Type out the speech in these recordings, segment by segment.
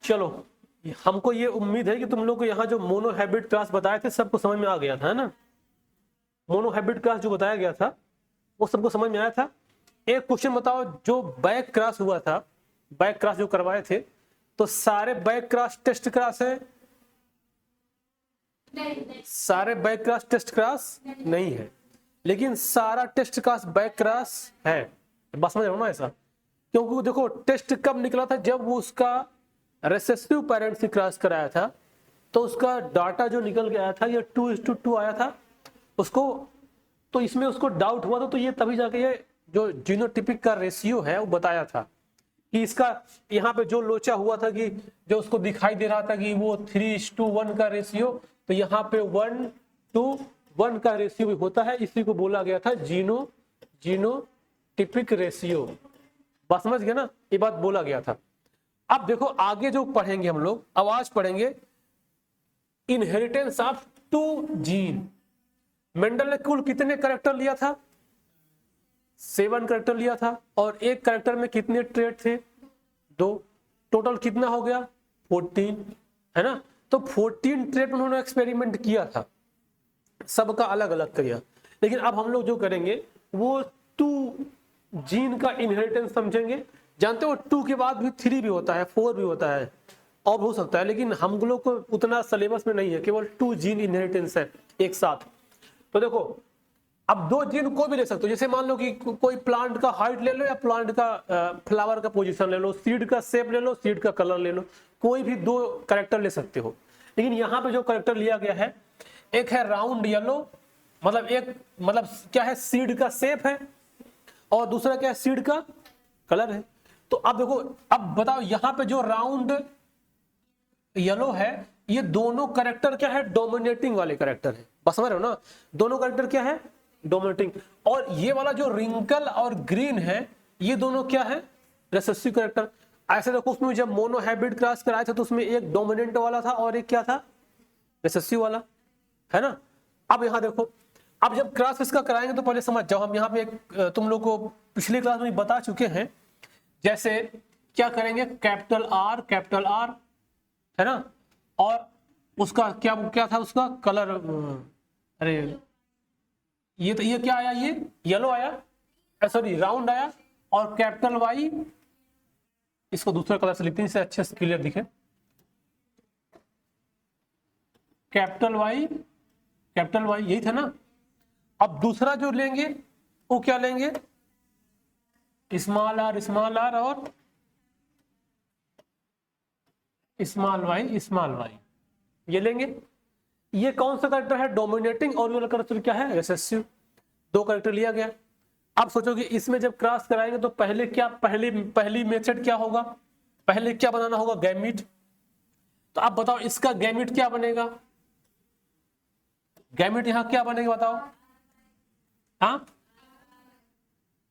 चलो, हमको ये उम्मीद है कि तुम लोग को यहाँ जो मोनो हैबिट क्लास बताए थे सबको समझ में आ गया था, है ना। मोनो हैबिट क्लास जो बताया गया था वो सबको समझ में आया था। एक क्वेश्चन बताओ, जो बैक क्रॉस हुआ था, बैक क्रॉस जो करवाए थे, तो सारे बैक क्रॉस टेस्ट क्रॉस है? सारे बैक क्रॉस टेस्ट क्रॉस नहीं है, लेकिन सारा टेस्ट क्रॉस बैक क्रॉस है। बस समझ रहे हो ना ऐसा? क्योंकि देखो टेस्ट कब निकला था, जब वो उसका रेसेसिव पेरेंट से क्रॉस कराया था, तो उसका डाटा जो निकल के आया था ये 2:2 आया था उसको, तो इसमें उसको डाउट हुआ था, तो ये तभी जाके ये जो जीनोटिपिक का रेशियो है वो बताया था कि इसका यहाँ पे जो लोचा हुआ था कि जो उसको दिखाई दे रहा था कि वो 3:1 का रेशियो, तो यहाँ पे 1:1 का रेशियो भी होता है, इसी को बोला गया था जीनोटिपिक रेशियो। बात समझ गए ना, ये बात बोला गया था। अब देखो आगे जो पढ़ेंगे हम लोग, आवाज पढ़ेंगे इनहेरिटेंस ऑफ 2 जीन। मेंडल ने कुल कितने कैरेक्टर लिया था? 7 कैरेक्टर लिया था, और एक कैरेक्टर में कितने ट्रेट थे? 2। टोटल कितना हो गया? 14, है ना। तो 14 ट्रेट उन्होंने एक्सपेरिमेंट किया था, सबका अलग अलग किया। लेकिन अब हम लोग जो करेंगे वो 2 जीन का इनहेरिटेंस समझेंगे। जानते हो 2 के बाद भी 3 भी होता है, 4 भी होता है, और हो सकता है, लेकिन हम लोग को उतना सिलेबस में नहीं है, केवल 2 जीन इनहेरिटेंस है एक साथ। तो देखो अब 2 जीन को भी ले सकते हो, जैसे मान लो कि कोई प्लांट का हाइट ले लो या प्लांट का फ्लावर का पोजीशन ले लो, सीड का शेप ले लो, सीड का कलर ले लो, कोई भी 2 कैरेक्टर ले सकते हो। लेकिन यहाँ पे जो कैरेक्टर लिया गया है, एक है राउंड येलो, मतलब क्या है, सीड का शेप है, और दूसरा क्या है, सीड का कलर है। तो अब देखो, अब बताओ यहाँ पे जो राउंड येलो है, ये दोनों कैरेक्टर क्या है, डोमिनेटिंग वाले कैरेक्टर है। बस समझ रहे हो ना, दोनों कैरेक्टर क्या है, डोमिनेटिंग। और ये वाला जो रिंकल और ग्रीन है, ये दोनों क्या है, रिसेसिव कैरेक्टर। ऐसे देखो उसमें जब मोनो हाइब्रिड क्रॉस कराए थे तो उसमें एक डोमिनेंट वाला था और एक क्या था, रिसेसिव वाला, है ना। अब यहां देखो, अब जब क्रॉस इसका कराएंगे तो पहले समझ जाओ, हम यहाँ पे तुम लोग को पिछले क्लास में बता चुके हैं। जैसे क्या करेंगे, कैपिटल आर, है ना, और उसका क्या क्या था, उसका कलर, अरे ये क्या आया, ये येलो आया, सॉरी राउंड आया, और कैपिटल वाई, इसको दूसरे कलर से लिखते हैं इससे अच्छे से क्लियर दिखे। कैपिटल वाई यही था ना। अब दूसरा जो लेंगे वो क्या लेंगे, स्मॉल आर और स्मॉल वाई, ये लेंगे। ये कौन सा कैरेक्टर है, डोमिनेटिंग, और ये वाला कैरेक्टर क्या है, रिसेसिव। 2 कैरेक्टर लिया गया। अब सोचो कि इसमें जब क्रॉस कराएंगे तो पहले क्या, पहली मेथड क्या होगा, पहले क्या बनाना होगा, गैमीट। तो आप बताओ इसका गैमीट क्या बनेगा, गैमीट यहां क्या बनेगा बताओ, हाँ,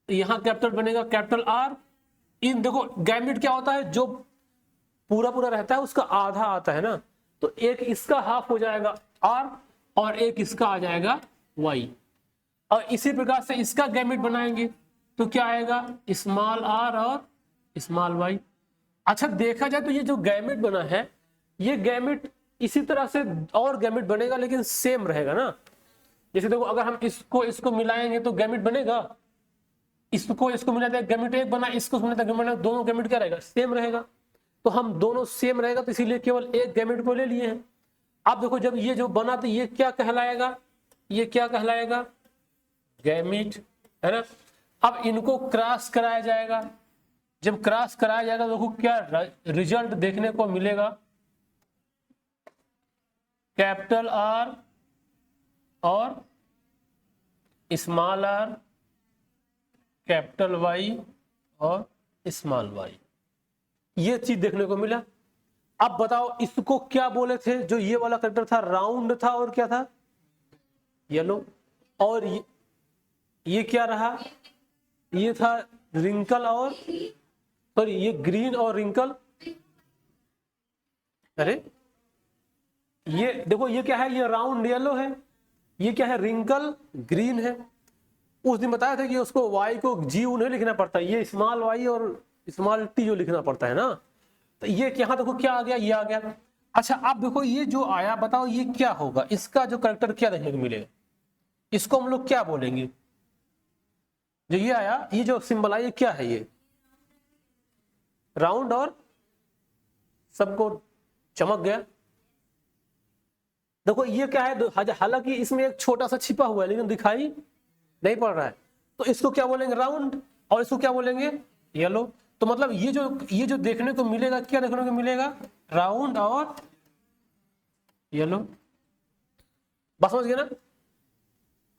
यहां कैपिटल बनेगा, कैपिटल आर। इन देखो गैमीट क्या होता है, जो पूरा रहता है उसका आधा आता है ना, तो एक इसका हाफ हो जाएगा आर और एक इसका आ जाएगा वाई। और इसी प्रकार से इसका गैमीट बनाएंगे तो क्या आएगा, स्मॉल आर और स्मॉल वाई। अच्छा देखा जाए तो ये जो गैमीट बना है, ये गैमीट इसी तरह से और गैमीट बनेगा, लेकिन सेम रहेगा ना। जैसे देखो अगर हम इसको मिलाएंगे तो गैमीट बनेगा, इसको मिलाते गैमीट एक बना, इसको मिलाते गैमीट, दोनों गैमीट क्या रहेगा, सेम रहेगा। तो हम दोनों सेम रहेगा तो इसीलिए केवल एक गैमीट को ले लिए हैं। अब देखो जब ये जो बना तो ये क्या कहलाएगा, ये क्या कहलाएगा, गैमीट, है ना। अब इनको क्रॉस कराया जाएगा, जब क्रॉस कराया जाएगा देखो क्या रिजल्ट देखने को मिलेगा, कैपिटल आर और स्मॉल आर, कैपिटल वाई और स्मॉल वाई, ये चीज देखने को मिला। अब बताओ इसको क्या बोले थे, जो ये वाला कैरेक्टर था राउंड था और क्या था, येलो, और ये क्या रहा, ये था रिंकल और सॉरी ये ग्रीन और रिंकल। अरे ये देखो ये क्या है, ये राउंड येलो है, ये क्या है, रिंकल ग्रीन है। उस दिन बताया था कि उसको वाई को जी नहीं लिखना पड़ता, ये स्मॉल वाई और स्मॉल टी जो लिखना पड़ता है ना। तो ये यहाँ देखो क्या आ गया, ये आ गया। अच्छा आप देखो ये जो आया, बताओ ये क्या होगा, इसका जो करेक्टर क्या देखने को मिलेगा, इसको हम लोग क्या बोलेंगे। जो ये आया, ये जो सिंबल आया, ये क्या है, ये राउंड और सबको चमक गया। देखो ये क्या है, हालांकि इसमें एक छोटा सा छिपा हुआ है लेकिन दिखाई नहीं पड़ रहा है, तो इसको क्या बोलेंगे, राउंड, और इसको क्या बोलेंगे, येलो। तो मतलब ये जो देखने को मिलेगा, क्या देखने को मिलेगा, राउंड और येलो। बस समझ गए ना।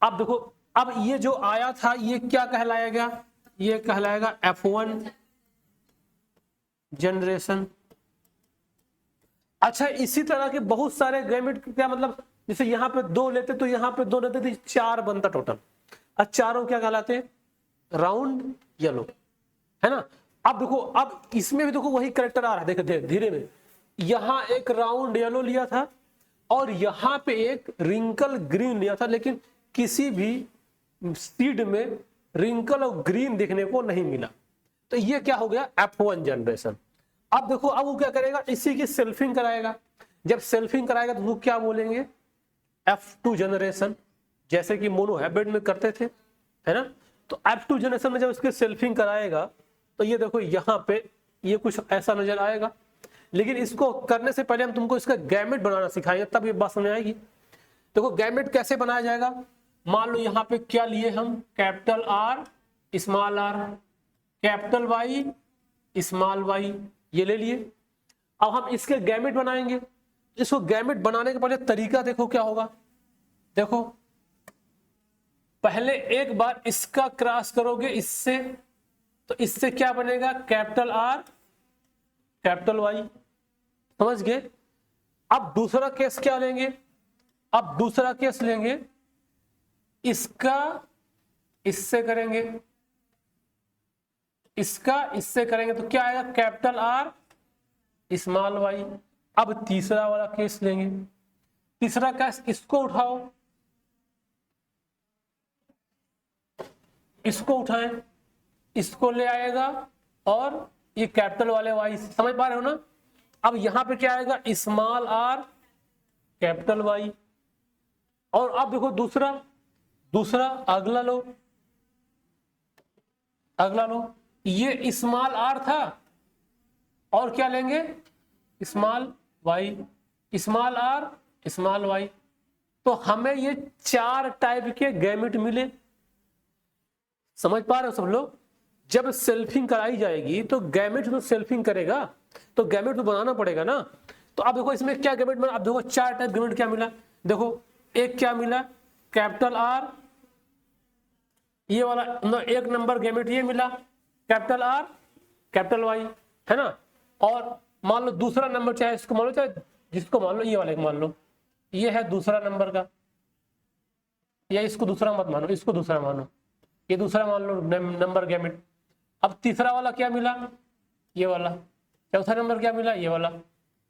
अब देखो, अब ये जो आया था ये क्या कहलाएगा, ये कहलाएगा F1 जनरेशन। अच्छा इसी तरह के बहुत सारे गैमेट, क्या मतलब, जैसे यहाँ पे 2 लेते तो यहाँ पे 2 लेते तो 4 बनता टोटल। अब चारों क्या कहलाते हैं, राउंड येलो, है ना। अब देखो, अब इसमें भी देखो वही करेक्टर आ रहा है, देखो धीरे में, यहां एक राउंड येलो लिया था और यहां पे एक रिंकल ग्रीन लिया था, लेकिन किसी भी सीड में रिंकल और ग्रीन देखने को नहीं मिला। तो ये क्या हो गया, F1 जनरेशन। अब देखो, अब वो क्या करेगा, इसी की सेल्फिंग कराएगा। जब सेल्फिंग कराएगा तो वो क्या बोलेंगे, F2 जनरेशन, जैसे कि मोनो हाइब्रिड में करते थे, है ना। तो F2 जनरेशन में जब इसके सेल्फिंग कराएगा तो ये देखो यहाँ पे ये कुछ ऐसा नजर आएगा। लेकिन इसको करने से पहले हम तुमको इसका गैमेट बनाना सिखाएंगे, तब ये बात समझ आएगी। देखो गैमेट कैसे बनाया जाएगा, मान लो यहाँ पे क्या लिए हम, capital R small r, capital Y small y, ये ले लिए। अब हम इसके गैमेट बनाएंगे। इसको गैमेट बनाने के पहले तरीका देखो क्या होगा। देखो पहले एक बार इसका क्रॉस करोगे इससे, तो इससे क्या बनेगा, कैपिटल R कैपिटल Y, समझ गए। अब दूसरा केस क्या लेंगे, अब दूसरा केस लेंगे, इसका इससे करेंगे, इसका इससे करेंगे, तो क्या आएगा, कैपिटल R स्मॉल y। अब तीसरा वाला केस लेंगे, तीसरा केस इसको उठाओ, इसको उठाएं, इसको ले आएगा और ये कैपिटल वाले y, समझ पा रहे हो ना। अब यहां पे क्या आएगा, स्मॉल r कैपिटल Y। और अब देखो दूसरा अगला लो, अगला लो, ये स्मॉल r था और क्या लेंगे, small y, small r small y। तो हमें ये 4 टाइप के गैमेट मिले, समझ पा रहे हो सब लोग। जब सेल्फिंग कराई जाएगी तो गैमेट तो सेल्फिंग करेगा, तो गैमेट तो बनाना पड़ेगा ना। तो अब देखो इसमें क्या गैमेट बना, अब देखो 4 टाइप गैमेट क्या मिला। देखो एक क्या मिला, कैपिटल R, ये वाला एक नंबर गैमेट ये मिला, कैपिटल R कैपिटल Y, है ना। और मान लो दूसरा नंबर चाहे इसको मान लो, चाहे जिसको मान लो, ये वाले को मान लो, ये है दूसरा नंबर का, या इसको दूसरा मत मानो, इसको दूसरा मानो, ये दूसरा मान लो नंबर गैमेट। अब तीसरा वाला क्या मिला, ये वाला। चौथा नंबर क्या मिला, ये वाला।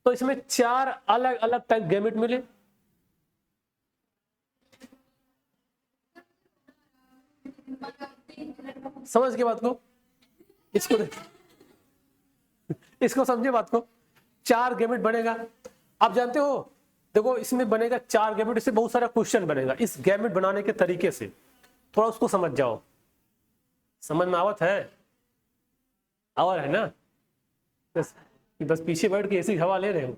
तो इसमें 4 अलग अलग टाइप गैमेट मिले। समझ के बात को, इसको समझे बात को। 4 गैमेट बनेगा। आप जानते हो, देखो इसमें बनेगा 4 गैमेट, इससे बहुत सारा क्वेश्चन बनेगा। इस गैमेट बनाने के तरीके से थोड़ा उसको समझ जाओ, समझ में आवत है, आवर है ना। बस पीछे बैठ के ऐसी हवा ले रहे हो,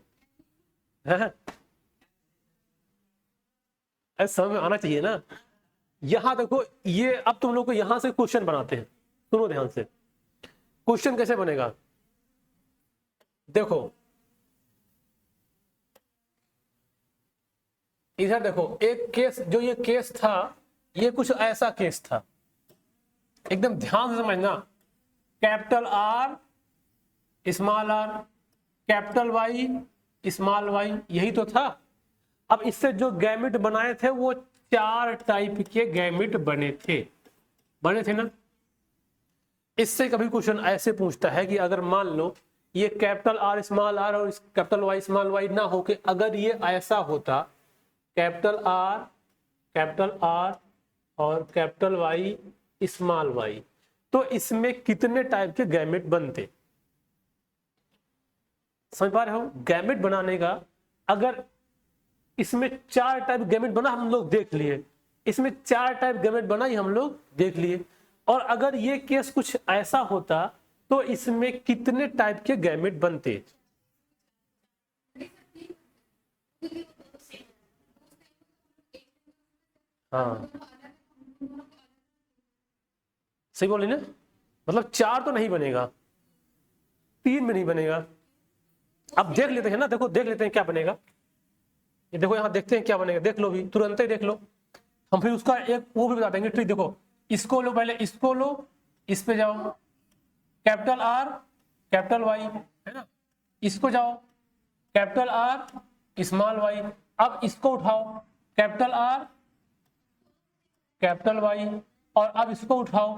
ऐसा समझ में आना चाहिए ना। यहां देखो, ये अब तुम लोग को यहां से क्वेश्चन बनाते हैं, सुनो ध्यान से। क्वेश्चन कैसे बनेगा, देखो इधर देखो, एक केस, जो ये केस था, ये कुछ ऐसा केस था, एकदम ध्यान से समझना। Capital R small r, capital Y small y, यही तो था। अब इससे जो गैमेट बनाए थे वो 4 टाइप के गैमेट बने थे ना। इससे कभी क्वेश्चन ऐसे पूछता है कि अगर मान लो ये कैपिटल R स्मॉल r और कैपिटल Y स्मॉल y ना हो के अगर ये ऐसा होता, कैपिटल R और कैपिटल Y स्मॉल y, तो इसमें कितने टाइप के गैमेट बनते। समझ पा रहे हो? गैमेट बनाने का, अगर इसमें 4 टाइप गैमेट बना हम लोग देख लिए, इसमें 4 टाइप गैमेट बना ही हम लोग देख लिए। और अगर ये केस कुछ ऐसा होता तो इसमें कितने टाइप के गैमेट बनते? हाँ सही बोले ना, मतलब 4 तो नहीं बनेगा, 3 में नहीं बनेगा। अब देख लेते हैं ना, देखो देख लेते हैं क्या बनेगा। ये देखो यहाँ देखते हैं क्या बनेगा, देख लो भी, तुरंत ही देख लो। हम फिर उसका एक वो भी बता देंगे ट्रिक। देखो इसको लो, पहले इसको लो, इस पे जाओ, कैपिटल आर कैपिटल वाई, है ना, इसको जाओ कैपिटल आर स्मॉल वाई। अब इसको उठाओ कैपिटल आर कैपिटल वाई, और अब इसको उठाओ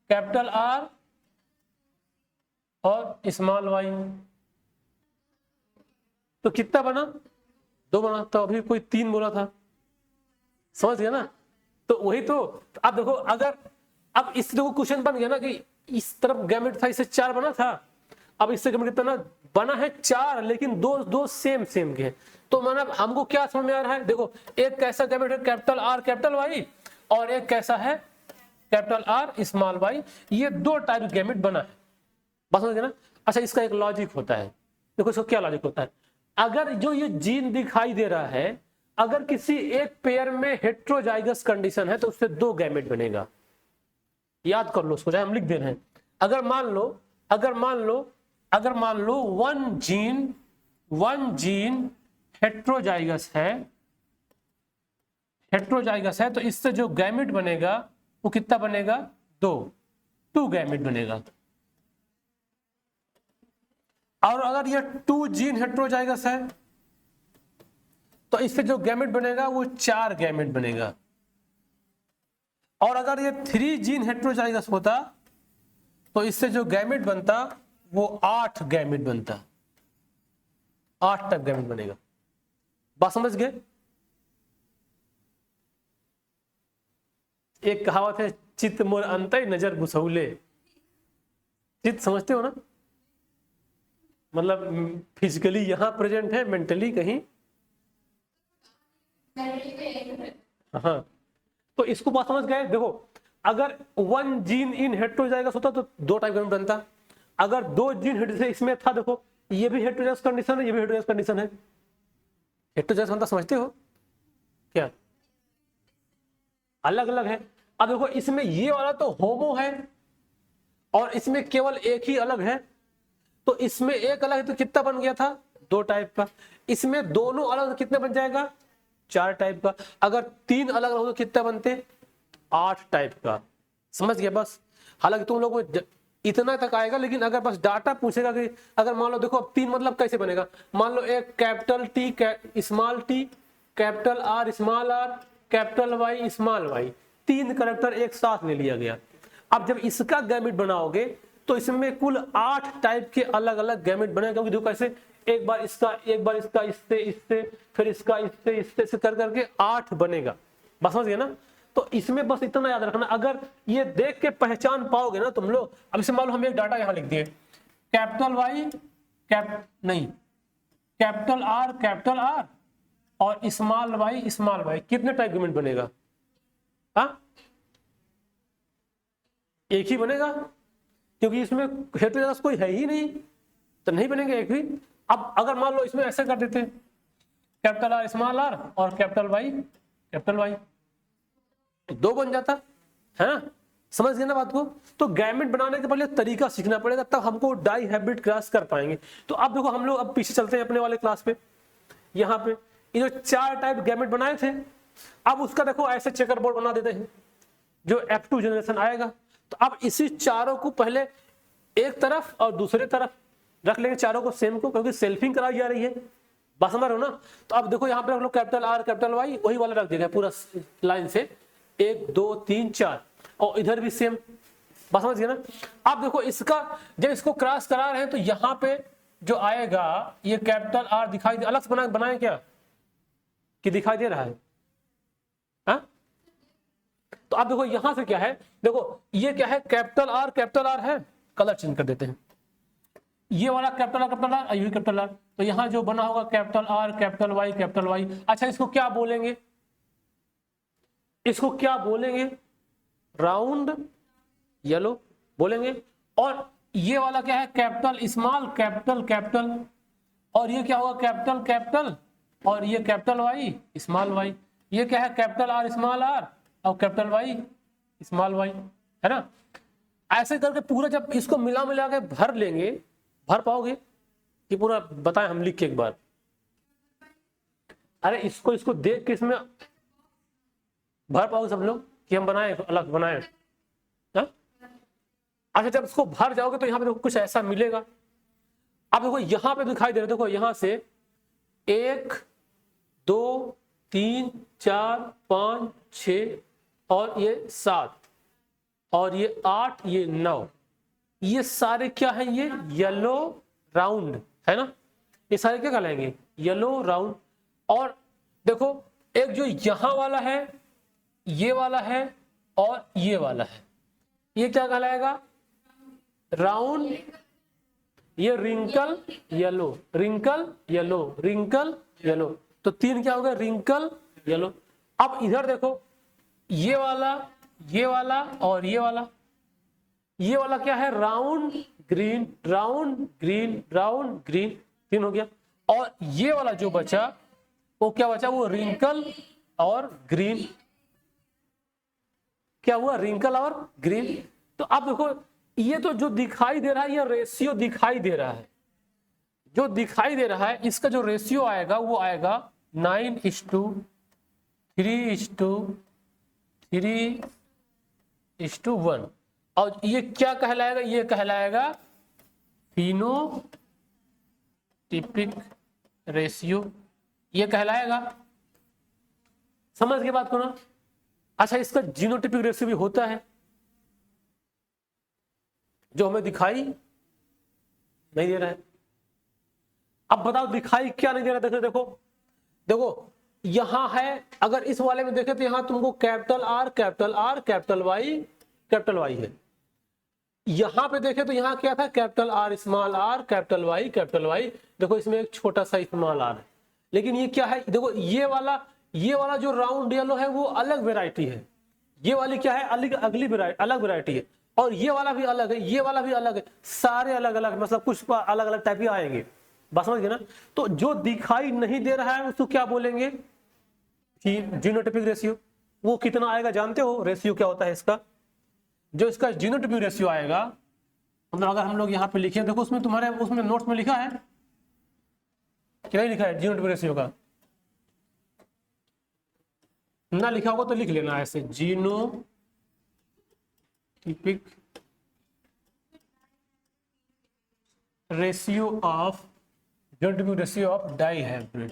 कैपिटल आर और स्मॉल वाई। तो कितना बना? 2 बना। तो अभी कोई 3 बोला था, समझ गया ना? तो वही तो। अब देखो, अगर अब इस देखो क्वेश्चन बन गया ना कि इस तरफ गैमेट था, इससे 4 बना था, अब इससे गैमेट कितना बना है? 4, लेकिन दो सेम के हैं। तो मतलब हमको क्या समझ में आ रहा है? देखो एक कैसा गैमेट है कैपिटल आर कैपिटल वाई, और एक कैसा है कैपिटल आर स्मॉल वाई। ये 2 टाइप गैमेट बना है, बस समझ गए ना? अच्छा, इसका एक लॉजिक होता है। देखो इसका क्या लॉजिक होता है? अगर जो ये जीन दिखाई दे रहा है, अगर किसी एक पेयर में हेट्रोजाइगस कंडीशन है तो उससे 2 गैमेट बनेगा। याद कर लो उसको, चाहे हम लिख दे रहे हैं। अगर मान लो वन जीन हेट्रोजाइगस है तो इससे जो गैमेट बनेगा वो कितना बनेगा? 2 गैमेट बनेगा। और अगर ये 2 जीन हेट्रोजाइगस है तो इससे जो गैमेट बनेगा वो 4 गैमेट बनेगा। और अगर ये 3 जीन हेट्रोजाइगस होता तो इससे जो गैमेट बनता वो 8 गैमेट बनता, 8 टाइप गैमेट बनेगा। बात समझ गए? एक कहावत है, चित्त मोर अंतै नजर घुसौले। चित्त समझते हो ना, मतलब फिजिकली यहां प्रेजेंट है, मेंटली कहीं। हाँ, तो इसको बात समझ गए? देखो अगर 1 जीन इन हेट्रोजाइगस होता तो 2 टाइप गैमेट बनता। अगर 2 जीन इसमें था, देखो ये भी हेट्रोजाइगस कंडीशन है, ये भी हेट्रोजाइगस कंडीशन है। हेट्रोजाइगस बनता समझते हो क्या? अलग अलग है। अब देखो इसमें ये वाला तो होमो है और इसमें केवल एक ही अलग है, तो इसमें एक अलग है तो कितना बन गया था? 2 टाइप का। इसमें दोनों अलग तो कितने बन जाएगा? 4 टाइप का। अगर 3 अलग अलग हो तो कितना बनते? 8 टाइप का। समझ गया? बस हालांकि तुम लोग को इतना तक आएगा, लेकिन अगर बस डाटा पूछेगा कि अगर मान लो, देखो अब 3 मतलब कैसे बनेगा? मान लो एक capital T small T, capital R small R, capital Y small Y, 3 character एक साथ ले लिया गया। अब जब इसका गैमेट बनाओगे तो इसमें कुल 8 टाइप के अलग अलग गैमेट बनेगा। क्योंकि देखो कैसे, एक बार इसका इससे फिर इसका इससे कर करके 8 बनेगा। बस समझ गए ना? तो इसमें बस इतना याद रखना, अगर ये देख के पहचान पाओगे ना तुम लोग। अब इसे मान लो हम एक डाटा यहां लिख दिए, कैपिटल वाई कैपिटल आर और स्मॉल वाई, कितने टाइप गैमेट बनेगा? हाँ, एक ही बनेगा, क्योंकि इसमें हेट्रोजाइगस कोई है ही नहीं, तो नहीं बनेंगे एक भी। अब अगर मान लो इसमें ऐसे कर देते, कैपिटल आर स्मॉल आर और कैपिटल वाई, तो 2 बन जाता है ना? समझ गए ना बात को? तो गैमेट बनाने के पहले तरीका सीखना पड़ेगा, तब हमको डाई हैबिट क्रॉस कर पाएंगे। तो अब देखो हम लोग अब पीछे चलते हैं अपने वाले क्लास पे। यहाँ पे ये जो 4 टाइप गैमेट बनाए थे, अब उसका देखो ऐसे चेकर बोर्ड बना देते हैं जो F2 जनरेशन आएगा। तो अब इसी चारों को पहले एक तरफ और दूसरे तरफ रख लेंगे, चारों को सेम को, क्योंकि सेल्फिंग कराई जा रही है। बस समझ रहे हो ना? तो अब देखो यहाँ पे हम लोग कैपिटल आर कैपिटल वाई वही वाला रख देगा पूरा लाइन से, 1 2 3 4, और इधर भी सेम। बस समझ गए ना? अब देखो इसका जब इसको क्रॉस करा रहे हैं तो यहाँ पे जो आएगा ये कैपिटल आर दिखाई दे, अलग से बनाए क्या कि दिखाई दे रहा है? हाँ, तो अब देखो यहां से क्या है, देखो ये क्या है, कैपिटल आर है, कलर चेंज कर देते हैं, ये वाला कैपिटल आर, ये कैपिटल आर, तो यहाँ जो बना होगा capital R capital Y capital Y. अच्छा इसको क्या बोलेंगे, इसको क्या बोलेंगे, राउंड येलो बोलेंगे। और ये वाला क्या है, कैपिटल स्मॉल कैपिटल कैपिटल, और ये क्या होगा कैपिटल कैपिटल, और ये कैपिटल वाई स्मॉल वाई। ये क्या है कैपिटल आर स्मॉल आर और कैपिटल वाई स्मॉल वाई, है ना। ऐसे करके पूरा जब इसको मिला मिला के भर लेंगे, भर पाओगे कि पूरा बताएं हम लिख के एक बार। अरे इसको देख के इसमें भर पाओगे सब लोग कि हम बनाए अलग बनाए। अच्छा जब इसको भर जाओगे तो यहाँ पे देखो कुछ ऐसा मिलेगा। अब देखो यहाँ पे दिखाई दे रहा है, देखो यहाँ से 1 2 3 4 5 6 और ये 7 और ये 8 ये 9, ये सारे क्या है, ये येलो राउंड है ना, ये सारे क्या कहलाएंगे, येलो राउंड। और देखो एक जो यहाँ वाला है, ये वाला है और ये वाला है, ये क्या कहलाएगा, राउंड। ये wrinkle yellow, wrinkle yellow, wrinkle yellow, तो 3 क्या हो गया, रिंकल येलो। अब इधर देखो ये वाला और ये वाला क्या है, round green, round green, round green, 3 हो गया। और ये वाला जो बचा वो क्या बचा, वो रिंकल और ग्रीन, क्या हुआ, रिंकल और ग्रीन। तो अब देखो ये तो जो दिखाई दे रहा है, ये रेशियो दिखाई दे रहा है, जो दिखाई दे रहा है इसका जो रेशियो आएगा वो आएगा 9:3:1। और ये क्या कहलाएगा, ये कहलाएगा फिनोटिपिक रेशियो, ये कहलाएगा। समझ के बात को ना। अच्छा इसका जीनोटिपिक रेशियो भी होता है जो हमें दिखाई नहीं दे रहा है। अब बताओ दिखाई क्या नहीं दे रहा, देखो देखो देखो यहां है, अगर इस वाले में देखे तो यहां तुमको कैपिटल आर कैपिटल वाई है। यहां पे देखे तो यहां क्या था, capital R small R capital Y. देखो इसमें एक छोटा सा स्मॉल आर है, लेकिन ये क्या है, देखो ये वाला जो राउंड येलो है वो अलग वेराइटी है, ये वाली क्या है, अलग वेराइटी है। और ये वाला भी अलग है, ये वाला भी अलग है, सारे अलग अलग, मतलब कुछ अलग अलग टाइप के आएंगे, बस समझ गए ना। तो जो दिखाई नहीं दे रहा है उसको क्या बोलेंगे, जीनोटिपिक रेशियो। वो कितना आएगा जानते हो, रेशियो क्या होता है इसका, जो इसका जीनोटिपिक रेशियो आएगा, मतलब अगर हम लोग यहाँ पे लिखे, देखो उसमें तुम्हारे उसमें नोट्स में लिखा है कि नहीं लिखा है जीनोटिपिक रेशियो का, ना लिखा होगा तो लिख लेना ऐसे, genotypic ratio of dihybrid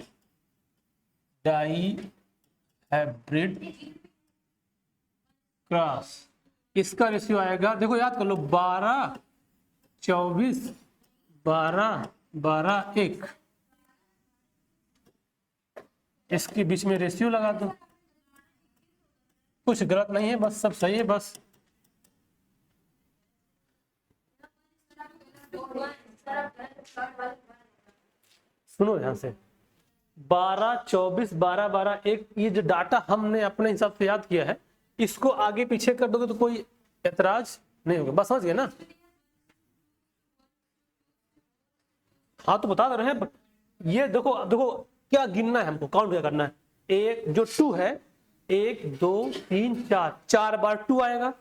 cross, इसका रेशियो आएगा, देखो याद कर लो, 12:24:12:1। इसके बीच में रेशियो लगा दो, कुछ गलत नहीं है, बस सब सही है। बस सुनो ध्यान से, 12:24:12:1, ये जो डाटा हमने अपने हिसाब से याद किया है, इसको आगे पीछे कर दोगे तो कोई ऐतराज नहीं होगा, बस समझ गए ना। हाँ तो बता दे रहे हैं, ये देखो देखो क्या गिनना है हमको, काउंट क्या करना है। एक जो 2 है, 1 2 3 4, 4 बार 2 आएगा,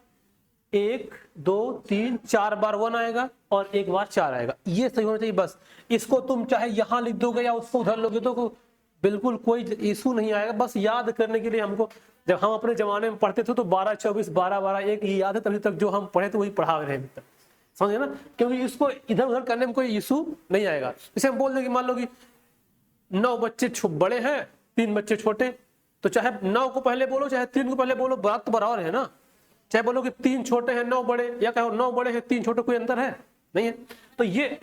1 2 3 4 बार 1 आएगा और 1 बार 4 आएगा, ये सही होना चाहिए। बस इसको तुम चाहे यहां लिख दोगे या उसको उधर लोगे तो बिल्कुल कोई इशू नहीं आएगा। बस याद करने के लिए हमको, जब हम अपने जमाने में पढ़ते थे तो 12:24:12:1 ये याद है, तभी तक जो हम पढ़े थे वही पढ़ा रहे हैं अभी तक, समझे ना। क्योंकि इसको इधर उधर करने में कोई इशू नहीं आएगा। इसे हम बोल दें कि मान लो कि 9 बच्चे बड़े हैं, 3 बच्चे छोटे, तो चाहे 9 को पहले बोलो चाहे 3 को पहले बोलो, बात तो बराबर है ना। चाहे बोलो कि 3 छोटे हैं 9 बड़े, या कहो 9 बड़े हैं 3 छोटे, कोई अंतर है नहीं है। तो ये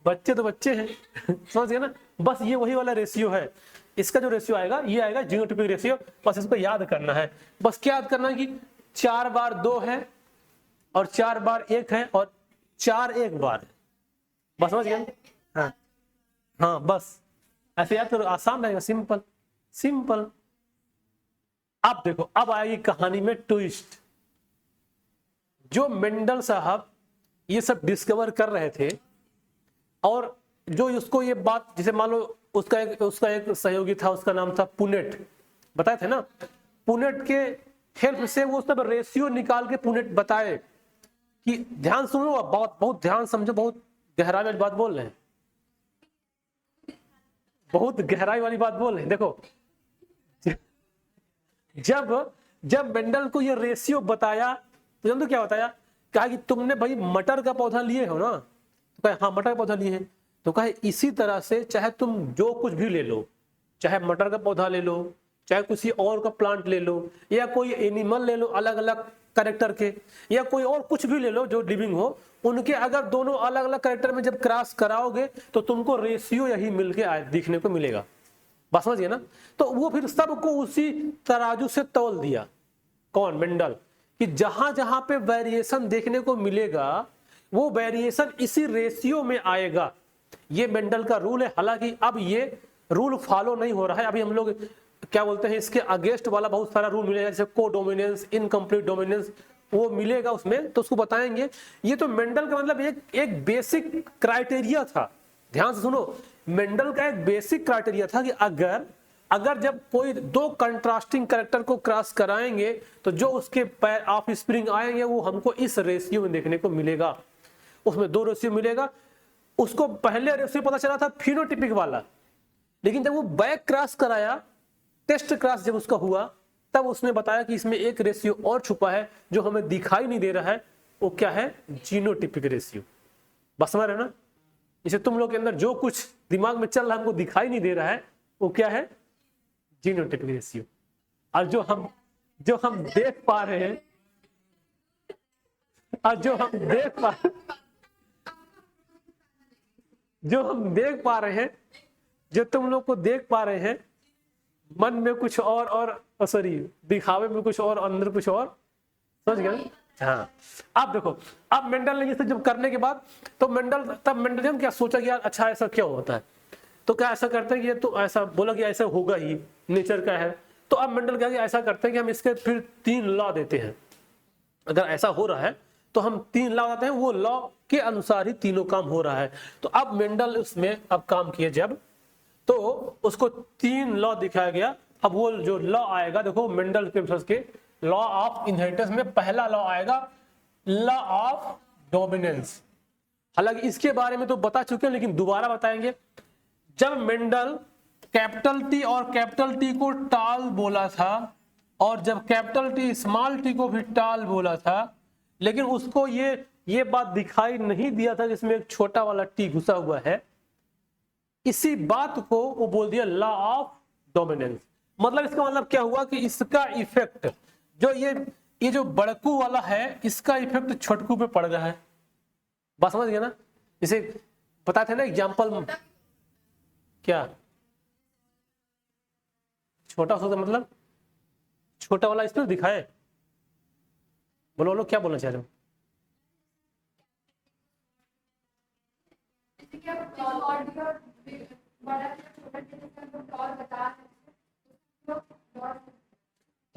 बच्चे तो बच्चे हैं समझ गए ना। बस ये वही वाला रेशियो है, इसका जो रेशियो आएगा ये आएगा जीनोटिपिक रेशियो। बस इसको याद करना है। बस क्या याद करना है कि 4 बार 2 है और 4 बार 1 है और 4 एक बार है, बस समझ गए। हाँ हाँ बस ऐसे याद करो, आसान रहेगा, सिंपल सिंपल। अब देखो, अब आएगी कहानी में ट्विस्ट। जो मेंडल साहब ये सब डिस्कवर कर रहे थे, और जो उसको ये बात, जैसे मान लो उसका एक सहयोगी था, उसका नाम था पुनेट, बताए थे ना, पुनेट के हेल्प से वो सब रेशियो निकाल के पुनेट बताए कि ध्यान सुनो, बहुत बहुत ध्यान समझो, बहुत गहराई वाली बात बोल रहे हैं, बहुत गहराई वाली बात बोल रहे हैं। देखो, जब मेंडल को ये रेशियो बताया तो जानते क्या बताया, कहा कि तुमने भाई मटर का पौधा लिए हो ना, तो कहा हाँ मटर का पौधा लिए हैं, तो कहा इसी तरह से चाहे तुम जो कुछ भी ले लो, चाहे मटर का पौधा ले लो, चाहे किसी और का प्लांट ले लो, या कोई एनिमल ले लो अलग अलग कैरेक्टर के, या कोई और कुछ भी ले लो जो लिविंग हो, उनके अगर दोनों अलग अलग कैरेक्टर में जब क्रॉस कराओगे तो तुमको रेशियो यही मिलके दिखने को मिलेगा। बस समझिए ना। तो वो फिर सबको उसी तराजू से तौल दिया, कौन, मेंडल, कि जहां जहां पे वेरिएशन देखने को मिलेगा वो वेरिएशन इसी रेशियो में आएगा। ये मेंडल का रूल है। हालांकि अब ये रूल फॉलो नहीं हो रहा है, अभी हम लोग क्या बोलते हैं, इसके अगेंस्ट वाला बहुत सारा रूल मिलेगा, जैसे को डोमिनेंस, इनकम्प्लीट डोमिनेंस, वो मिलेगा उसमें, तो उसको बताएंगे। ये तो मेंडल का मतलब एक बेसिक क्राइटेरिया था। ध्यान से सुनो, मेंडल का एक बेसिक क्राइटेरिया था कि अगर जब कोई दो कंट्रास्टिंग कैरेक्टर को क्रॉस कराएंगे तो जो उसके पैर ऑफ स्प्रिंग आएंगे वो हमको इस रेशियो में देखने को मिलेगा। उसमें दो रेशियो मिलेगा। उसको पहले रेशियो पता चला था फिनोटिपिक वाला, लेकिन जब वो बैक क्रॉस कराया, टेस्ट क्रॉस जब उसका हुआ, तब उसने बताया कि इसमें एक रेशियो और छुपा है जो हमें दिखाई नहीं दे रहा है। वो क्या है, जीनोटिपिक रेशियो। बस समझ रहे ना, जैसे तुम लोग के अंदर जो कुछ दिमाग में चल रहा है हमको दिखाई नहीं दे रहा है, वो क्या है, जीनोटिपिक रेशियो। और जो हम देख पा रहे हैं, और जो हम देख पा रहे हैं, जो तुम लोग को देख पा रहे हैं, मन में कुछ और सॉरी, दिखावे में कुछ और, अंदर कुछ और, समझ गए। हाँ, अब देखो, अब मेंडल ने ये जब करने के बाद, तो मेंडल ने क्या सोचा कि यार अच्छा ऐसा क्या होता है, तो क्या ऐसा करते हैं कि ये तो ऐसा बोला कि ऐसा होगा ही, नेचर का है। तो अब मेंडल क्या, ऐसा करते हैं कि हम इसके फिर 3 लॉ देते हैं। अगर ऐसा हो रहा है तो हम 3 लॉ देते हैं, वो लॉ के अनुसार ही तीनों काम हो रहा है। तो अब मेंडल उसमें अब काम किए जब, तो उसको 3 लॉ दिखाया गया। अब वो जो लॉ आएगा, देखो मेंडल के लॉ ऑफ इनहेरिटेंस में पहला लॉ आएगा, लॉ ऑफ डोमिनेंस। हालांकि इसके बारे में तो बता चुके हैं, लेकिन दोबारा बताएंगे। जब मेंडल कैपिटल टी और कैपिटल टी को टाल बोला था, और जब कैपिटल टी स्मॉल टी को भी टाल बोला था, लेकिन उसको ये बात दिखाई नहीं दिया था जिसमें एक छोटा वाला टी घुसा हुआ है, इसी बात को वो बोल दिया लॉ ऑफ डोमिनेंस। मतलब इसका मतलब क्या हुआ कि इसका इफेक्ट जो ये जो बड़कू वाला है, इसका इफेक्ट छोटकू पे पड़ रहा है। बात समझ गया ना। इसे पता था ना एग्जाम्पल, क्या छोटा सा मतलब छोटा वाला इस पर दिखाए, बोलो क्या बोलना चाह रहे हो।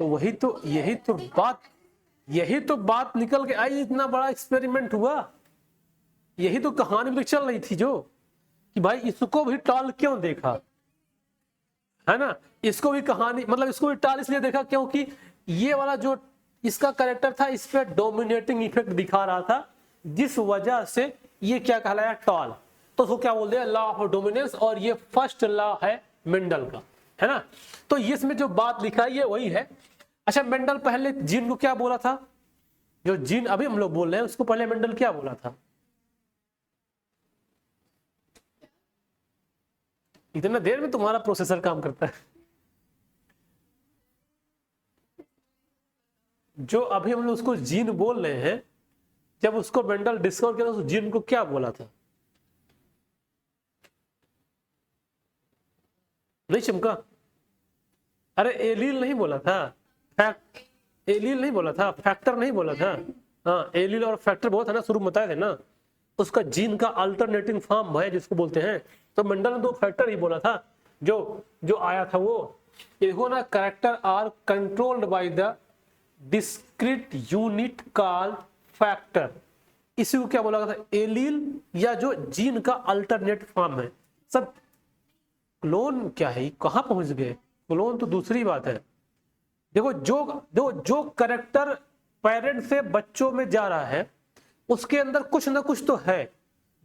तो यही तो बात निकल के आई, इतना बड़ा एक्सपेरिमेंट हुआ, यही तो कहानी में चल रही थी जो, कि भाई इसको भी टाल क्यों देखा, है ना। इसको भी कहानी मतलब इसको भी टाल इसलिए देखा क्योंकि ये वाला जो इसका कैरेक्टर था, इस पे डोमिनेटिंग इफेक्ट दिखा रहा था, जिस वजह से ये क्या कहलाया, टाल। तो उसको क्या बोलते हैं, लॉ ऑफ डोमिनेंस, और ये फर्स्ट लॉ है मेंडल का, है ना। तो इसमें जो बात लिखा है ये वही है। अच्छा, मेंडल पहले जीन को क्या बोला था, जो जीन अभी हम लोग बोल रहे हैं उसको पहले मेंडल क्या बोला था। इतना देर में तुम्हारा प्रोसेसर काम करता है। जो अभी हम लोग उसको जीन बोल रहे हैं, जब उसको मेंडल डिस्कवर किया तो उस जीन को क्या बोला था, नहीं चमका। अरे एलील नहीं बोला था, एलील नहीं बोला था, फैक्टर नहीं बोला था। हाँ, एलील और फैक्टर बहुत है ना, शुरू में बताए थे ना। उसका जीन का अल्टरनेटिंग फॉर्म है जिसको बोलते हैं। तो मेंडल ने 2 फैक्टर ही बोला था जो जो आया था वो, देखो ना, character are controlled by the discrete unit called factor. इसी को क्या बोला गया था, एलील, या जो जीन का अल्टरनेट फॉर्म है। सब क्लोन क्या है, कहां पहुंच गए, क्लोन तो दूसरी बात है। देखो जो कैरेक्टर पेरेंट से बच्चों में जा रहा है उसके अंदर कुछ ना कुछ तो है,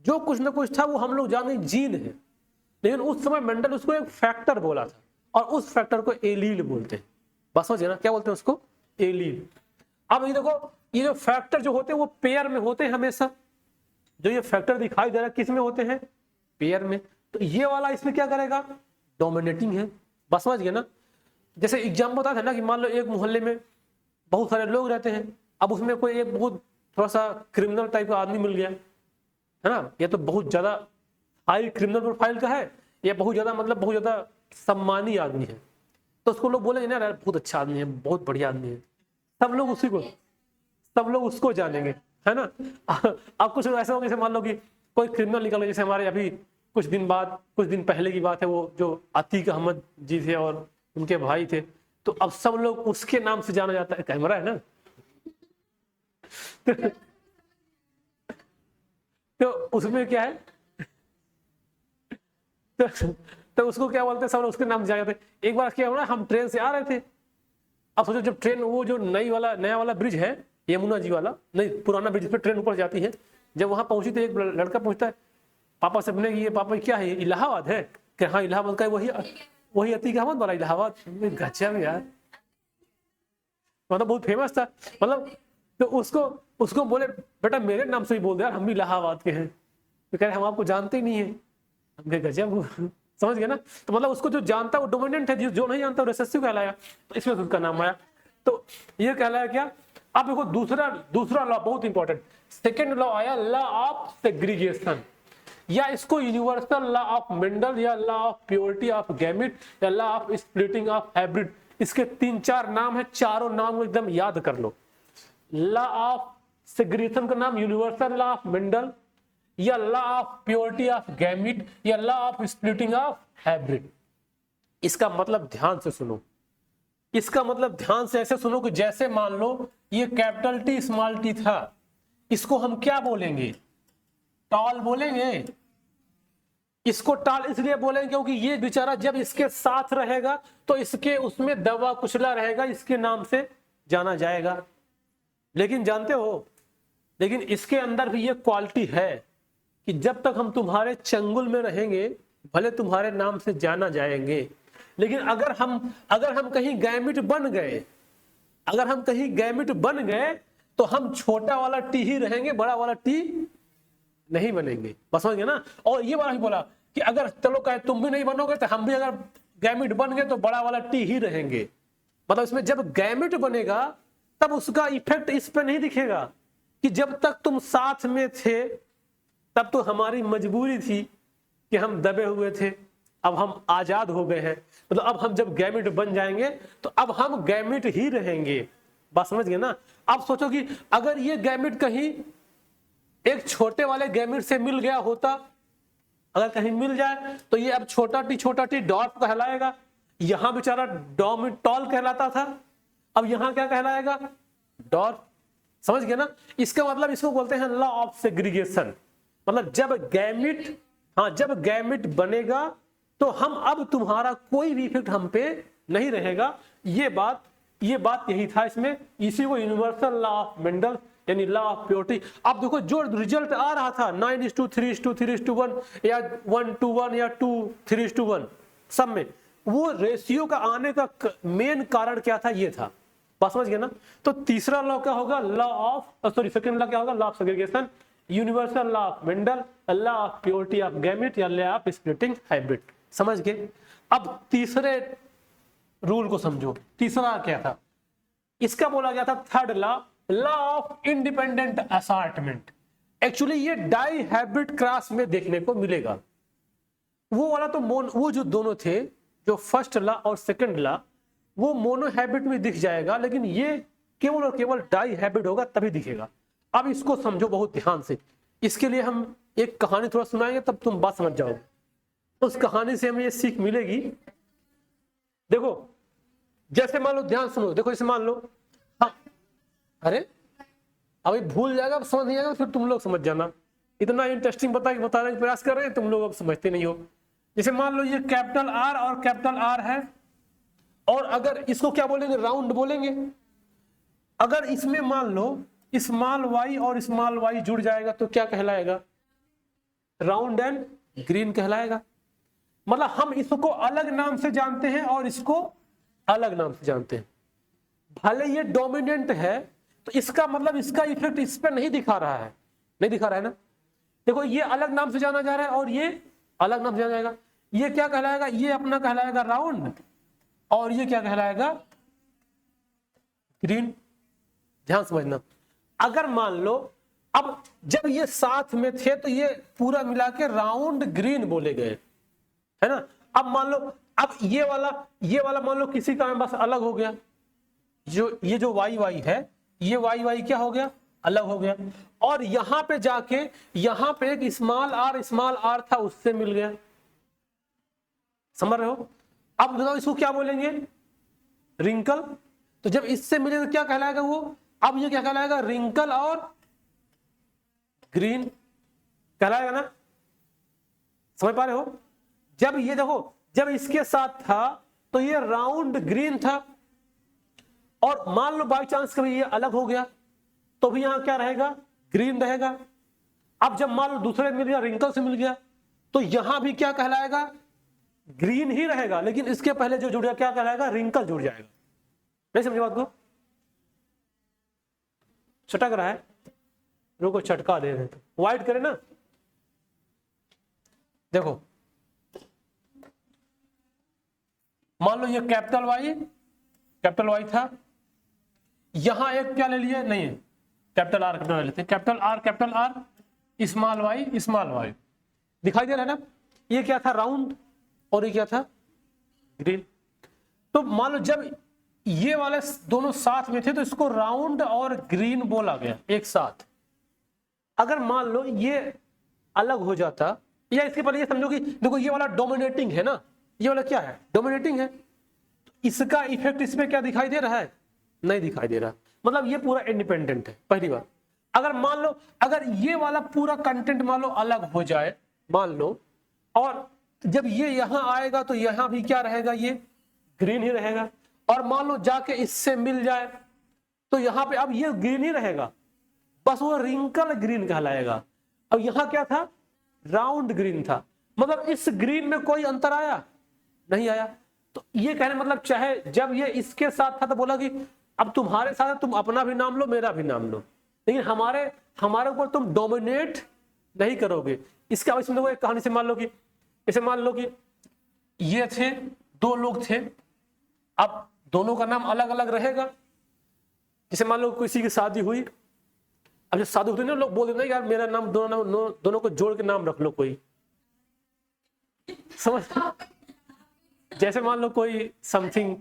जो कुछ ना कुछ था वो हम लोग जाने जीन है, लेकिन उस समय मेंडल उसको एक फैक्टर बोला था और उस फैक्टर को एलील बोलते हैं। बस समझिए ना, क्या बोलते हैं उसको, एलील। अब ये देखो, ये जो फैक्टर जो होते हैं वो पेयर में होते हैं हमेशा। जो ये फैक्टर दिखाई दे रहा है किस में होते हैं, पेयर में। तो ये वाला इसमें क्या करेगा, डोमिनेटिंग है। बस समझ गए ना। जैसे एग्जाम्पल बताया था ना कि मान लो एक मोहल्ले में बहुत सारे लोग रहते हैं, अब उसमें कोई एक बहुत थोड़ा सा क्रिमिनल टाइप का आदमी मिल गया है ना, ये तो बहुत ज्यादा हाई क्रिमिनल प्रोफाइल का है, ये बहुत ज्यादा मतलब बहुत ज्यादा सम्मानी आदमी है, तो उसको लोग बोलेंगे ना बहुत अच्छा आदमी है, बहुत बढ़िया आदमी है, सब लोग उसको जानेंगे, है ना। अब कुछ ऐसा होगा जैसे मान लो कि कोई क्रिमिनल निकल गया, जैसे हमारे अभी कुछ दिन पहले की बात है, वो जो अतीक अहमद जी थे और उनके भाई थे, तो अब सब लोग उसके नाम से जाना जाता है, कैमरा है ना। तो उसमें क्या है, तो उसको क्या बोलते हैं, सब लोग उसके नाम से जाते हैं। एक बार क्या हुआ, हम ट्रेन से आ रहे थे, अब सोचो जब ट्रेन वो जो नया वाला ब्रिज है यमुना जी वाला, नहीं पुराना ब्रिज पे ट्रेन ऊपर जाती है, जब वहां पहुंची तो एक लड़का पूछता है पापा से, अपने ये पापा क्या है, इलाहाबाद है, कि हाँ इलाहाबाद का वही अतीक अहमद वाला इलाहाबाद। गजब यार, मतलब बहुत फेमस था, मतलब तो उसको बोले बेटा मेरे नाम से ही बोल दे यार, हम भी इलाहाबाद के हैं। तो कह रहे हम आपको जानते ही नहीं है। हमने गजब, समझ गए ना। तो मतलब उसको जो जानता है वो डोमिनेंट है, जो नहीं जानता वो रिसेसिव कहलाया, तो इसमें उसका नाम आया। तो ये कहलाया क्या। अब देखो दूसरा लॉ बहुत इंपॉर्टेंट, सेकेंड लॉ आया, लॉ ऑफ सेग्रीगेशन, या इसको यूनिवर्सल लॉ ऑफ मेंडल, या law of purity of gamete, या law of splitting of hybrid. इसके 3-4 नाम है, चारों नाम को एकदम याद कर लो। लॉ ऑफ सेग्रीगेशन का नाम यूनिवर्सल लॉ ऑफ मेंडल, या law of purity of gamete, या law of splitting of hybrid. इसका मतलब ध्यान से सुनो, इसका मतलब ध्यान से ऐसे सुनो कि जैसे मान लो ये कैपिटल टी स्मॉल टी था, इसको हम क्या बोलेंगे, टॉल बोलेंगे। इसको टॉल इसलिए बोलेंगे क्योंकि ये बेचारा जब इसके साथ रहेगा तो इसके उसमें दबा कुचला रहेगा, इसके नाम से जाना जाएगा। लेकिन जानते हो, लेकिन इसके अंदर भी ये क्वालिटी है कि जब तक हम तुम्हारे चंगुल में रहेंगे भले तुम्हारे नाम से जाना जाएंगे, लेकिन अगर हम कहीं गैमिट बन गए तो हम छोटा वाला टी ही रहेंगे, बड़ा वाला टी नहीं बनेंगे। बस समझ गए ना। और ये वाला ही बोला कि अगर चलो कहे तुम भी नहीं बनोगे तो हम भी अगर गैमिट बन गए तो बड़ा वाला टी ही रहेंगे। मतलब इसमें जब गैमिट बनेगा तब उसका इफेक्ट इस पे नहीं दिखेगा कि जब तक तुम साथ में थे तब तो हमारी मजबूरी थी कि हम दबे हुए थे, अब हम आजाद हो गए हैं, मतलब अब हम जब गैमिट बन जाएंगे तो अब हम गैमिट ही रहेंगे। बात समझ गए ना। अब सोचो कि अगर ये गैमिट कहीं एक छोटे वाले गैमिट से मिल गया होता, अगर कहीं मिल जाए तो ये अब छोटा टी डॉर्फ कहलाएगा, यहां बेचारा डॉमिटॉल कहलाता था, अब यहां क्या कहलाएगा, डॉर्फ। समझ गए ना। इसका मतलब इसको बोलते हैं लॉ ऑफ सेग्रीगेशन। मतलब जब गैमिट बनेगा तो हम अब तुम्हारा कोई भी इफेक्ट हम पे नहीं रहेगा। ये बात यही था इसमें, इसी को यूनिवर्सल लॉ ऑफ मेंडल यानी लॉ ऑफ प्योरिटी। अब देखो जो रिजल्ट आ रहा था 9:3:1 या 1:1 या 2:3:1 सब में, वो रेशियो का आने का मेन कारण क्या था, ये था। बात समझ गए ना। तो तीसरा लॉ क्या होगा, सेकंड लॉ क्या होगा, law of segregation, universal law of Mendel, law of purity of gamete या लॉ ऑफ स्प्लिटिंग हाइब्रिड। समझ गए। अब तीसरे रूल को समझो। तीसरा क्या था, इसका बोला गया था third law of independent assortment. Actually ये डाई हाइब्रिड क्रॉस में देखने को मिलेगा। वो वाला तो वो जो दोनों थे, जो फर्स्ट लॉ और सेकंड लॉ, वो मोनो हाइब्रिड में दिख जाएगा, लेकिन ये केवल और केवल डाई हाइब्रिड होगा तभी दिखेगा। अब इसको समझो बहुत ध्यान से। इसके लिए हम एक कहानी थोड़ा सुनाएंगे, तब तुम बात समझ जाओगे। उस कहानी से हमें ये सीख मिलेगी। देखो जैसे मान लो, ध्यान सुनो, देखो इसे मान लो, हाँ, अरे अभी भूल जाएगा, अब समझ नहीं आएगा, फिर तुम लोग समझ जाना। इतना इंटरेस्टिंग बताने का प्रयास कर रहे हैं, तुम लोग अब समझते नहीं हो। जैसे मान लो ये कैपिटल आर और कैपिटल आर है, और अगर इसको क्या बोलेंगे, राउंड बोलेंगे। अगर इसमें मान लो स्मॉल वाई और स्मॉल वाई जुड़ जाएगा तो क्या कहलाएगा, राउंड एंड ग्रीन कहलाएगा। मतलब हम इसको अलग नाम से जानते हैं और इसको अलग नाम से जानते हैं। भले ये डोमिनेंट है तो इसका मतलब इसका इफेक्ट इस पर नहीं दिखा रहा है, नहीं दिखा रहा है ना। देखो ये अलग नाम से जाना जा रहा है और ये अलग नाम से जाना जाएगा। ये क्या कहलाएगा, ये अपना कहलाएगा राउंड, और ये क्या कहलाएगा, ग्रीन। ध्यान समझना। अगर मान लो अब जब ये साथ में थे तो ये पूरा मिला के राउंड ग्रीन बोले गए, है ना। अब मान लो, अब ये वाला मान लो किसी का बस अलग हो गया, ये जो वाई वाई है, ये वाई वाई क्या हो गया, अलग हो गया। और यहां पे जाके यहां पे एक स्मॉल आर था, उससे मिल गया। समझ रहे हो। अब बताओ इसको क्या बोलेंगे, रिंकल। तो जब इससे मिले तो क्या कहलाएगा वो, अब ये क्या कहलाएगा, रिंकल और ग्रीन कहलाएगा ना। समझ पा रहे हो। जब ये देखो, जब इसके साथ था तो ये राउंड ग्रीन था, और मान लो बाई चांस कभी ये अलग हो गया तो भी यहां क्या रहेगा, ग्रीन रहेगा। अब जब मान लो दूसरे मिल गया, रिंकल से मिल गया, तो यहां भी क्या कहलाएगा, ग्रीन ही रहेगा, लेकिन इसके पहले जो जुड़ गया क्या कहलाएगा, रिंकल जुड़ जाएगा। नहीं समझे बात को, चटक रहा है, रुको चटका दे रहे हैं, व्हाइट करें ना। देखो मान लो ये कैपिटल वाई था, यहां एक क्या ले लिए, नहीं है कैपिटल आर ले लेते हैं, कैपिटल आर स्मॉल वाई दिखाई दे रहा है ना। ये क्या था, राउंड, और ये क्या था, ग्रीन। तो मान लो जब ये वाले दोनों साथ में थे तो इसको राउंड और ग्रीन बोला गया एक साथ। अगर मान लो ये अलग हो जाता, या इसके पहले ये समझो कि देखो ये वाला डोमिनेटिंग है ना, ये वाला क्या है, डोमिनेटिंग है, तो इसका इफेक्ट इसमें क्या दिखाई दे रहा है, नहीं दिखाई दे रहा। मतलब ये पूरा इंडिपेंडेंट है, पहली बात। अगर मान लो अगर ये वाला पूरा कंटेंट मान लो अलग हो जाए, मान लो, और जब ये यहां आएगा तो यहां भी क्या रहेगा, ये ग्रीन ही रहेगा। और मान लो जाके इससे मिल जाए तो यहां पे अब ये ग्रीन ही रहेगा, बस वो रिंकल ग्रीन कहलाएगा। अब यहां क्या था, राउंड ग्रीन था। मतलब इस ग्रीन में कोई अंतर आया, नहीं आया। तो ये कहने मतलब चाहे जब ये इसके साथ था तो बोला कि अब तुम्हारे साथ तुम अपना भी नाम लो, मेरा भी नाम लो, लेकिन हमारे ऊपर तुम डोमिनेट नहीं करोगे। इसका इसमें एक कहानी से मान लो कि इसे मान लो कि ये थे, दो लोग थे, अब दोनों का नाम अलग अलग रहेगा। जैसे मान लो किसी की शादी हुई, अब जब शादी होती है ना, लोग बोल देते हैं यार मेरा नाम दोनों को जोड़ के नाम रख लो कोई, समझ। जैसे मान लो कोई समथिंग,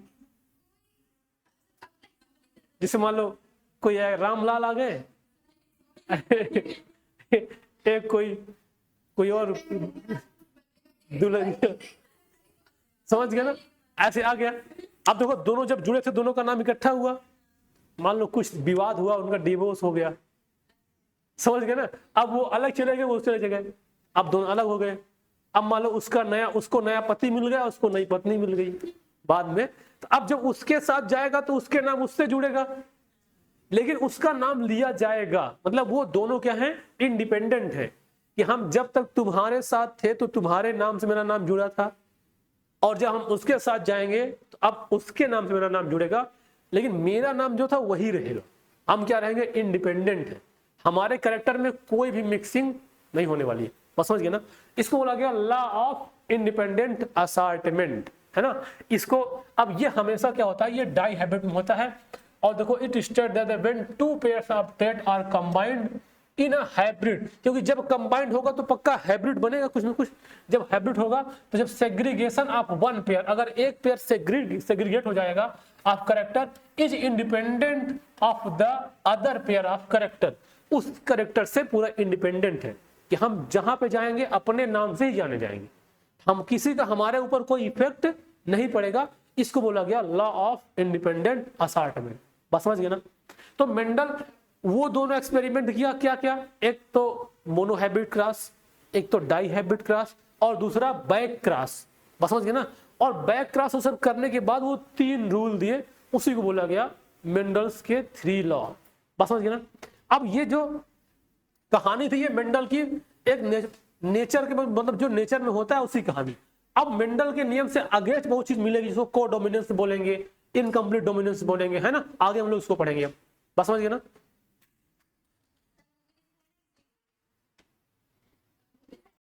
जैसे मान लो कोई रामलाल आ गए एक कोई और दुल्हन, समझ गया ना, ऐसे आ गया। अब देखो दोनों जब जुड़े थे, दोनों का नाम इकट्ठा हुआ, मान लो कुछ विवाद हुआ, उनका डिवोर्स हो गया, समझ गए ना। अब वो अलग चले गए, वो चले गए, अब दोनों अलग हो गए। अब मान लो उसको नया पति मिल गया, उसको नई पत्नी मिल गई बाद में। तो अब जब उसके साथ जाएगा तो उसके नाम उससे जुड़ेगा, लेकिन उसका नाम लिया जाएगा। मतलब वो दोनों क्या है, इंडिपेंडेंट है, कि हम जब तक तुम्हारे साथ थे तो तुम्हारे नाम से मेरा नाम जुड़ा था, और जब हम उसके साथ जाएंगे तो अब उसके नाम से मेरा नाम जुड़ेगा, लेकिन मेरा नाम जो था वही रहेगा। हम क्या रहेंगे, इंडिपेंडेंट है। हमारे कैरेक्टर में कोई भी मिक्सिंग नहीं होने वाली है, बस समझ गए ना। इसको बोला गया लॉ ऑफ इंडिपेंडेंट असॉर्टमेंट, है ना। इसको अब ये हमेशा क्या होता है, ये डाई हाइब्रिड में होता है। और देखो it state that when two pairs of trait are combined in a hybrid, क्योंकि जब कंबाइंड होगा तो पक्का हाइब्रिड बनेगा कुछ ना कुछ। जब हाइब्रिड होगा तो जब सेग्रीगेशन ऑफ वन पेयर, अगर एक पेयर सेग्रीगेट हो जाएगा of character is independent of the other pair of character, उस कैरेक्टर से पूरा इंडिपेंडेंट है कि हम जहां पे जाएंगे अपने नाम से ही जाने जाएंगे, हम किसी का हमारे ऊपर कोई इफेक्ट नहीं पड़ेगा। इसको बोला गया लॉ ऑफ इंडिपेंडेंट असार्टमेंट। बस समझ गए ना। तो मेंडल वो दोनों एक्सपेरिमेंट किया, क्या क्या, एक तो मोनोहैबिट क्रॉस, एक तो डाईहैबिट क्रॉस और दूसरा बैक क्रॉस। बस समझ गए ना। और बैक क्रॉस करने के बाद वो 3 रूल दिए, उसी को बोला गया मेंडल्स के 3 लॉ। बस समझ गए ना। अब ये जो कहानी थी ये मेंडल की एक नेचर के मतलब जो नेचर में होता है उसी कहानी। अब मेंडल के नियम से अगेंस्ट बहुत चीज मिलेगी, जिसको को डोमिनेंस बोलेंगे, इनकम्प्लीट डोमिनेंस बोलेंगे, है ना। आगे हम लोग इसको पढ़ेंगे। बस समझ गए ना।